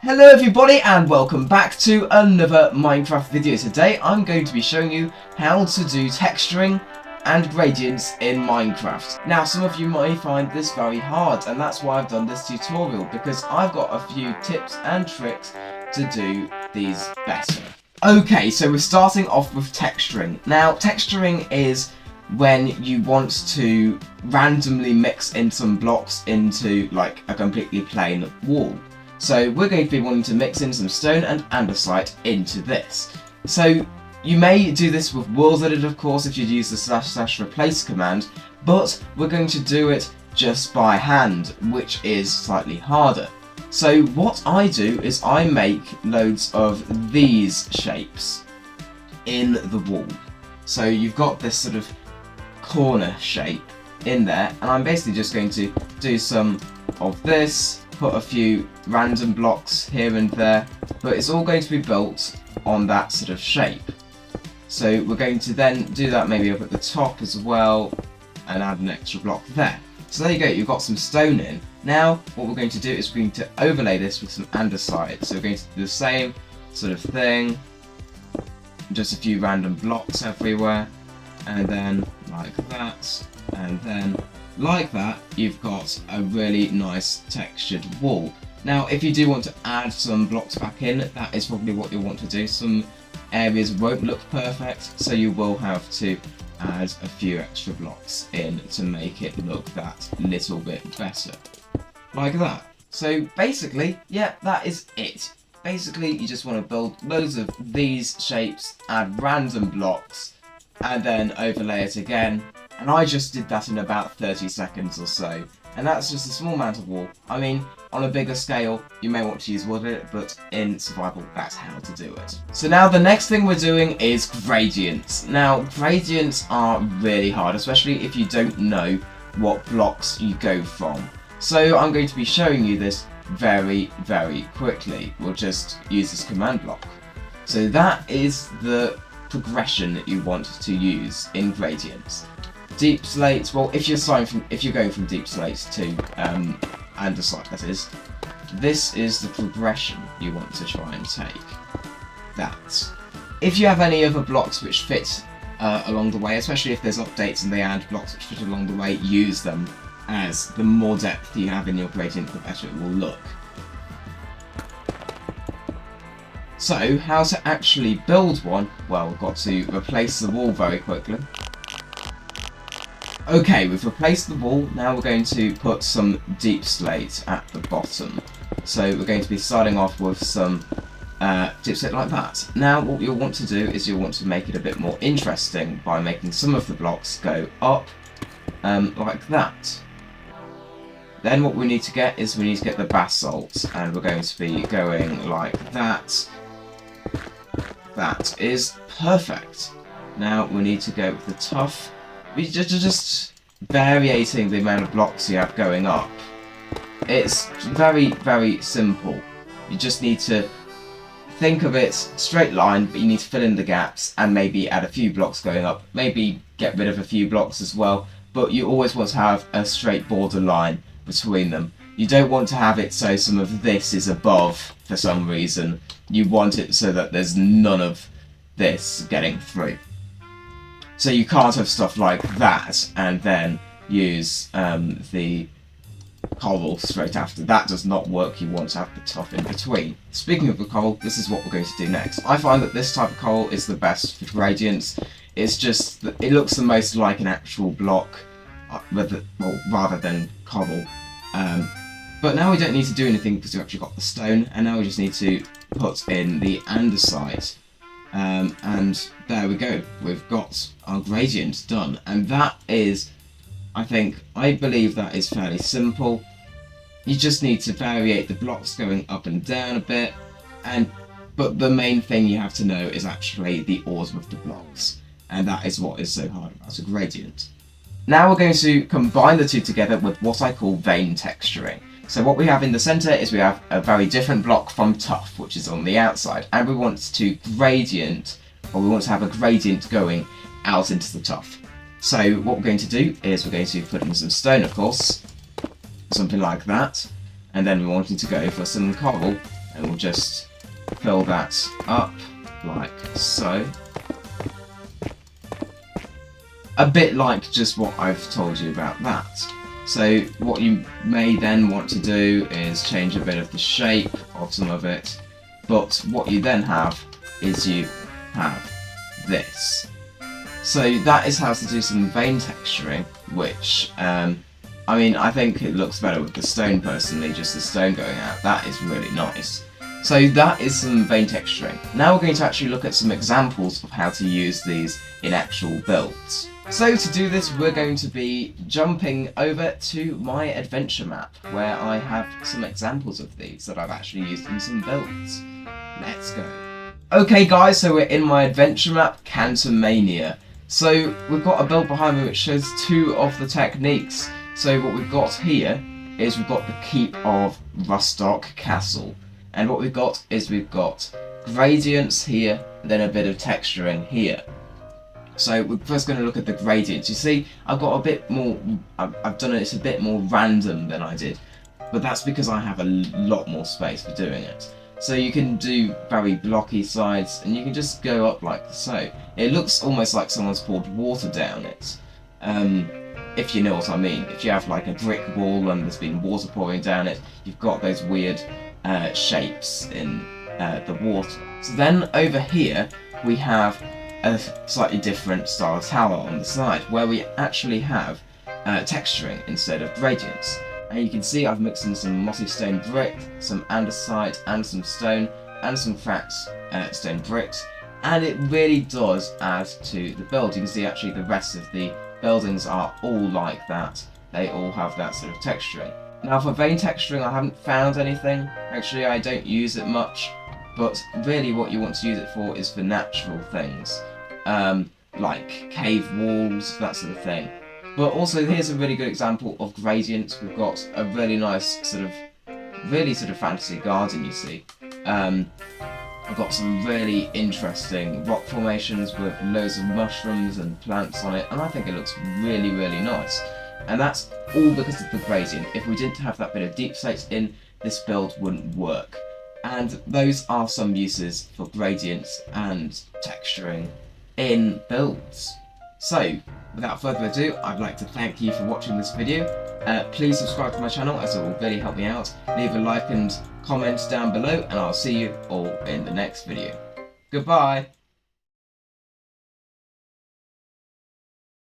Hello everybody and welcome back to another Minecraft video. Today I'm going to be showing you how to do texturing and gradients in Minecraft. Now some of you might find this very hard and that's why I've done this tutorial, because I've got a few tips and tricks to do these better. Okay, so we're starting off with texturing. Now texturing is when you want to randomly mix in some blocks into like a completely plain wall. So we're going to be wanting to mix in some stone and andesite into this. So you may do this with world edit, of course, if you use the / replace command, but we're going to do it just by hand, which is slightly harder. So what I do is I make loads of these shapes in the wall. So you've got this sort of corner shape in there, and I'm basically just going to do some of this, put a few random blocks here and there, but it's all going to be built on that sort of shape. So we're going to then do that maybe up at the top as well and add an extra block there. So there you go, you've got some stone in. Now what we're going to do is we're going to overlay this with some andesite. So we're going to do the same sort of thing, just a few random blocks everywhere, and then like that, and then like that, you've got a really nice textured wall. Now, if you do want to add some blocks back in, that is probably what you'll want to do. Some areas won't look perfect, so you will have to add a few extra blocks in to make it look that little bit better. Like that. So basically, yeah, that is it. Basically, you just want to build loads of these shapes, add random blocks, and then overlay it again. And I just did that in about 30 seconds or so. And that's just a small amount of wall. I mean, on a bigger scale, you may want to use wood edit, but in survival, that's how to do it. So now the next thing we're doing is gradients. Now, gradients are really hard, especially if you don't know what blocks you go from. So I'm going to be showing you this very, very quickly. We'll just use this command block. So that is the progression that you want to use in gradients. Deep slate, well, if you're going from deep slate to andesite, that is, this is the progression you want to try and take. That. If you have any other blocks which fit along the way, especially if there's updates and they add blocks which fit along the way, use them, as the more depth you have in your gradient, the better it will look. So, how to actually build one? Well, we've got to replace the wall very quickly. Okay, we've replaced the wall, now we're going to put some deep slate at the bottom. So we're going to be starting off with some deep slate like that. Now what you'll want to do is you'll want to make it a bit more interesting by making some of the blocks go up like that. Then what we need to get is we need to get the basalt, and we're going to be going like that. That is perfect. Now we need to go with the tough. Just variating the amount of blocks you have going up. It's very, very simple. You just need to think of it straight line, but you need to fill in the gaps and maybe add a few blocks going up. Maybe get rid of a few blocks as well, but you always want to have a straight border line between them. You don't want to have it so some of this is above for some reason. You want it so that there's none of this getting through. So you can't have stuff like that and then use the coral straight after. That does not work. You want to have the top in between. Speaking of the coral, this is what we're going to do next. I find that this type of coral is the best for gradients. It's just that it looks the most like an actual block rather than coral. But now we don't need to do anything because we've actually got the stone, and now we just need to put in the andesite. And there we go, we've got our gradient done, and that is, I believe that is fairly simple. You just need to variate the blocks going up and down a bit, but the main thing you have to know is actually the order of the blocks, and that is what is so hard about a gradient. Now we're going to combine the two together with what I call vein texturing. So what we have in the centre is we have a very different block from tuff, which is on the outside, and we want to gradient, or we want to have a gradient going out into the tuff. So what we're going to do is we're going to put in some stone, of course, something like that, and then we're wanting to go for some coral, and we'll just fill that up like so. A bit like just what I've told you about that. So what you may then want to do is change a bit of the shape of some of it, but what you then have is you have this. So that is how to do some vein texturing, which, I mean, I think it looks better with the stone personally, just the stone going out. That is really nice. So that is some vein texturing. Now we're going to actually look at some examples of how to use these in actual builds. So to do this, we're going to be jumping over to my adventure map, where I have some examples of these that I've actually used in some builds. Let's go. Okay guys, so we're in my adventure map, Cantomania. So we've got a build behind me which shows two of the techniques. So what we've got here is we've got the keep of Rustock Castle. And what we've got is we've got gradients here, then a bit of texturing here. So we're first going to look at the gradients. You see, I've got a bit more, I've done it a bit more random than I did, but that's because I have a lot more space for doing it. So you can do very blocky sides, and you can just go up like so. It looks almost like someone's poured water down it, if you know what I mean. If you have like a brick wall and there's been water pouring down it, you've got those weird shapes in the water. So then over here we have a slightly different style tower on the side, where we actually have texturing instead of gradients. And you can see I've mixed in some mossy stone brick, some andesite and some stone, and some cracked stone bricks, and it really does add to the build. You can see actually the rest of the buildings are all like that. They all have that sort of texturing. Now for vein texturing, I haven't found anything. Actually, I don't use it much. But really what you want to use it for is for natural things, like cave walls, that sort of thing. But also here's a really good example of gradients. We've got a really nice really fantasy garden, you see. I've got some really interesting rock formations with loads of mushrooms and plants on it, and I think it looks really, really nice. And that's all because of the gradient. If we didn't have that bit of deep slate in, this build wouldn't work. And those are some uses for gradients and texturing in builds. So, without further ado, I'd like to thank you for watching this video. Please subscribe to my channel, as it will really help me out. Leave a like and comment down below, and I'll see you all in the next video. Goodbye!